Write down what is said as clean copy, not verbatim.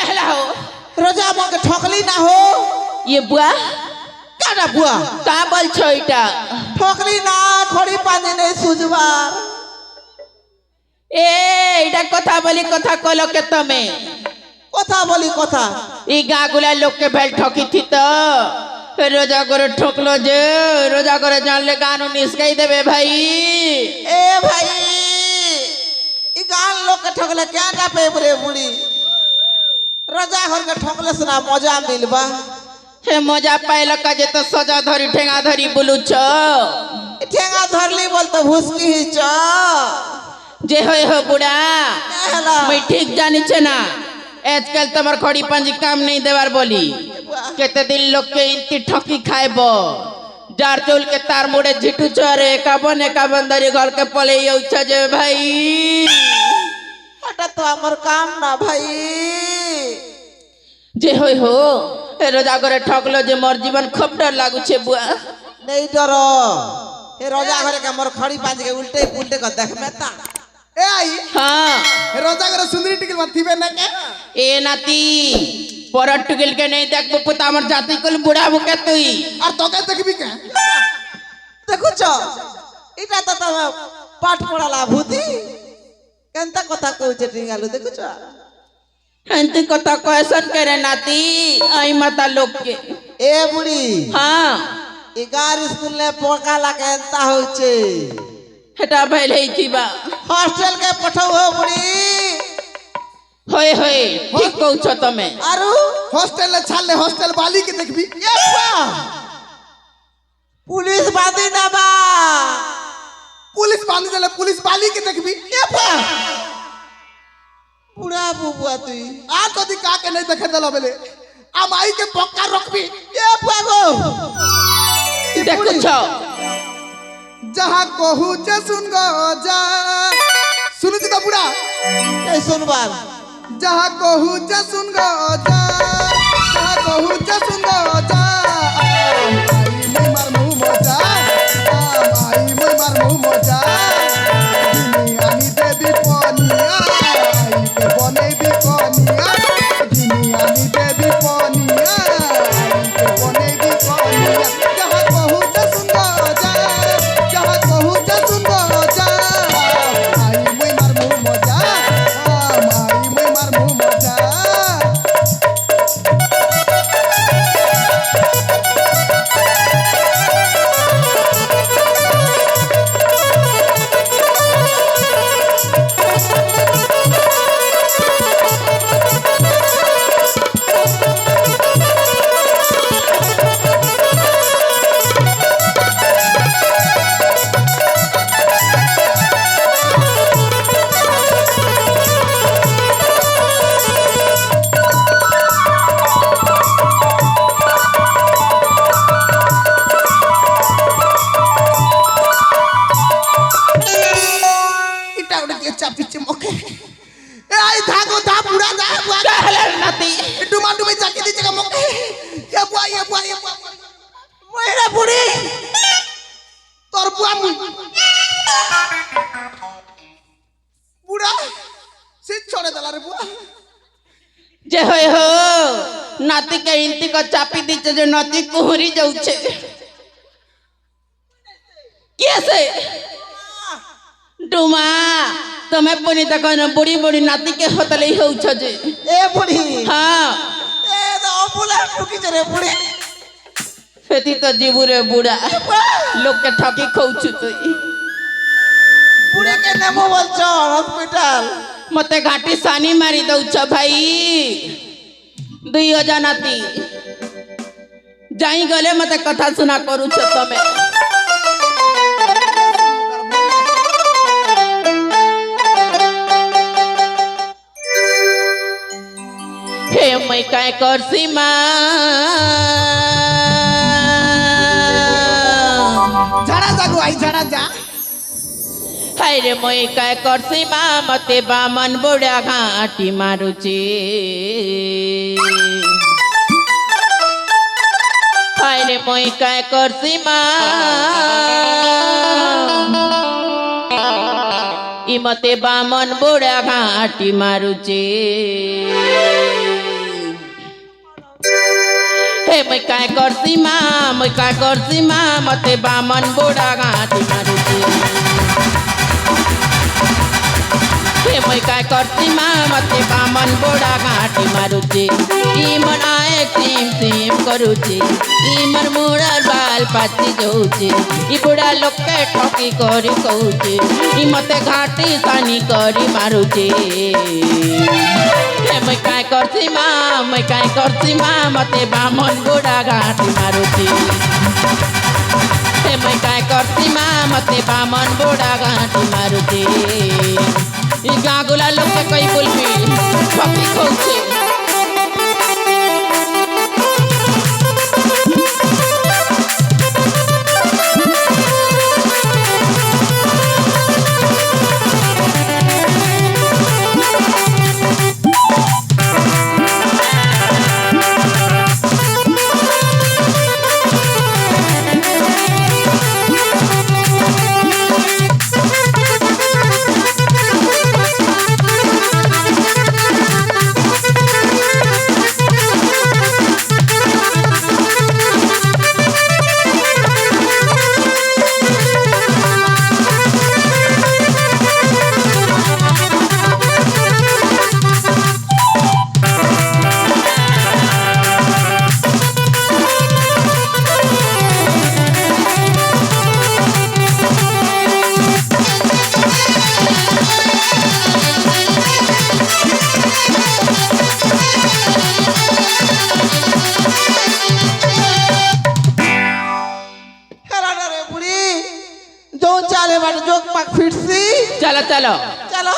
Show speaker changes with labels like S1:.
S1: कहला हो
S2: रोजा আমাকে ঠকলি না হো
S1: ये बुआ
S2: কাটা বুয়া
S1: তা বলছো এটা
S2: ঠকলি না খড়ি পানি নেই সুজবার
S1: এ এটা কথা বলি কথা কইলো কে তুমি
S2: কথা বলি কথা
S1: এই গাগুলা লোককে ভেল ঠকি থি তো রোজা করে ঠকলো যে রোজা করে জানলে গানও নিষ্কাই দেবে ভাই
S2: এ ভাই ই গান লোককে ঠকলে क्या ना पेबरे बुड़ी रोजा घर के ठकले से ना मजा मिलबा
S1: हे मजा पाइल का जे तो सजा धरी ठेंगा धरी बुलुछ
S2: ठेंगा धरली बोल तो भुसकी ही च
S1: जे होय हो बुढ़ा
S2: कहला
S1: मैं ठीक जानी छे ना आजकल तुम्हार खड़ी पंजी काम नहीं देवार बोली केते दिन लोग के इंती ठकी खाएबो जार चोल के तार मुड़े झिटू चरे एकाबन दरी घर के पले उच्छा जे भाई
S2: हटा तो हमर काम ना भाई
S1: जे होय हो रोजा करे ठकलो जे मोर जीवन खूब डर लागू छे बुआ
S2: नहीं डरो हे रोजा घर के मोर खड़ी पांच के उल्टे पुल्टे कर देख मेता ए आई
S1: हां
S2: रोजा घर सुंदरी टिकल मत थीबे ना के
S1: ए नाती परट टुकिल के नहीं देख पुता हमर जाति कुल बुढ़ा बुके तुई
S2: और तो के देखबी के देखो छ इटा तो तम पाठ पढ़ाला भूति केनता कथा कहू छे टिंगालू देखो छ
S1: अंत कथा क्वेश्चन करे नाती आई माता लोग के
S2: ए बुढ़ी
S1: हां
S2: एगार स्कूल ले पोकाला केनता हो छे
S1: हेटा भइले थीबा
S2: हॉस्टल के पठाओ हो बुढ़ी
S1: होय होय ठीक कहू छ तमे
S2: आरु
S3: हॉस्टल ले छाल ले हॉस्टल वाली के देखबी
S2: ये पुलिस बांधी ना बा
S3: पुलिस बांध देले पुलिस वाली के देखबी
S2: ये बुढ़ा बुबुआ तुई
S3: आ कदी का के नहीं देखे देलो बेले आ माई के पक्का रखबी
S2: ये पागो
S1: देखो छ
S3: जहां कहू जे सुन गो जा सुन तो बुढ़ा
S2: ए सुनबार
S3: जहां कहू जे सुन गो जा जहां कहू जे सुन गो जा आई मैं मार मुंह मोजा आई मैं मार मुंह मोजा दिनी आनी देवी पनिया आई के बने भी पनिया दिनी आनी देवी पनिया आई के बने भी पनिया जहां कहू जे सुन गो जा जहां कहू जे सुन गो जा आई मैं मार मुंह मोजा आई मैं मार मुंह मोजा इटा उड़े के चापीचे मोके ए आई धागो धा पूरा धा बुआ
S1: कहले नाती
S3: डुमा डुमे जाके दी जगह मोके ये बुआ
S2: मोहरा बुढ़ी
S3: तोर बुआ मुई बुढ़ा सिर छोड़े दला रे बुआ
S1: जे होय हो नाती के इंती को चापी दीचे जो नाती कुहरी जाऊ छे कैसे डुमा तुम्हें पुनी तक बुढ़ी बुढ़ी नाती के होतले हो जे
S2: ए बुढ़ी
S1: हाँ
S2: ए तो अपुला ठुकी चरे बुढ़ी
S1: फेती तो जीबू रे बुढ़ा लोग के ठकी खौछु तो
S2: बुढ़े के नेमो बोल छ हॉस्पिटल
S1: मते घाटी सानी मारी दऊ छ भाई दुई हजार नाती जाई गले मते कथा सुना करू छ तमे हे मैं काय करसी मां
S3: झड़ा जागो आई झड़ा जा
S1: हाय रे मैं काय करसी मां मते बामन बुढ़ा घाटी मारुची हाय रे मैं काय करसी मां ई मते बामन बुढ़ा घाटी मारुची मैं काय करती माँ मते बामन बोड़ा गाँठी मारुचे मैं काय करती माँ मते बामन बोड़ा गाँठी मारुचे ई मन आए टीम करुचे ई मन मुड़ार बाल पाची जाऊचे ई बुढ़ा लोग के ठकी करी कहूचे ई मते घाटी सानी करी मारुचे मैं काय करती माँ मते बामन बुढ़ा गाँठी मारुचे मैं काय करती माँ मते बामन बुढ़ा गाँठी मारुचे ई गाँगुला लोग के कई बुलबी ठकी कहूचे
S2: जो चाले बाटे जोक पाक फिरसी
S1: चलो चलो
S2: चलो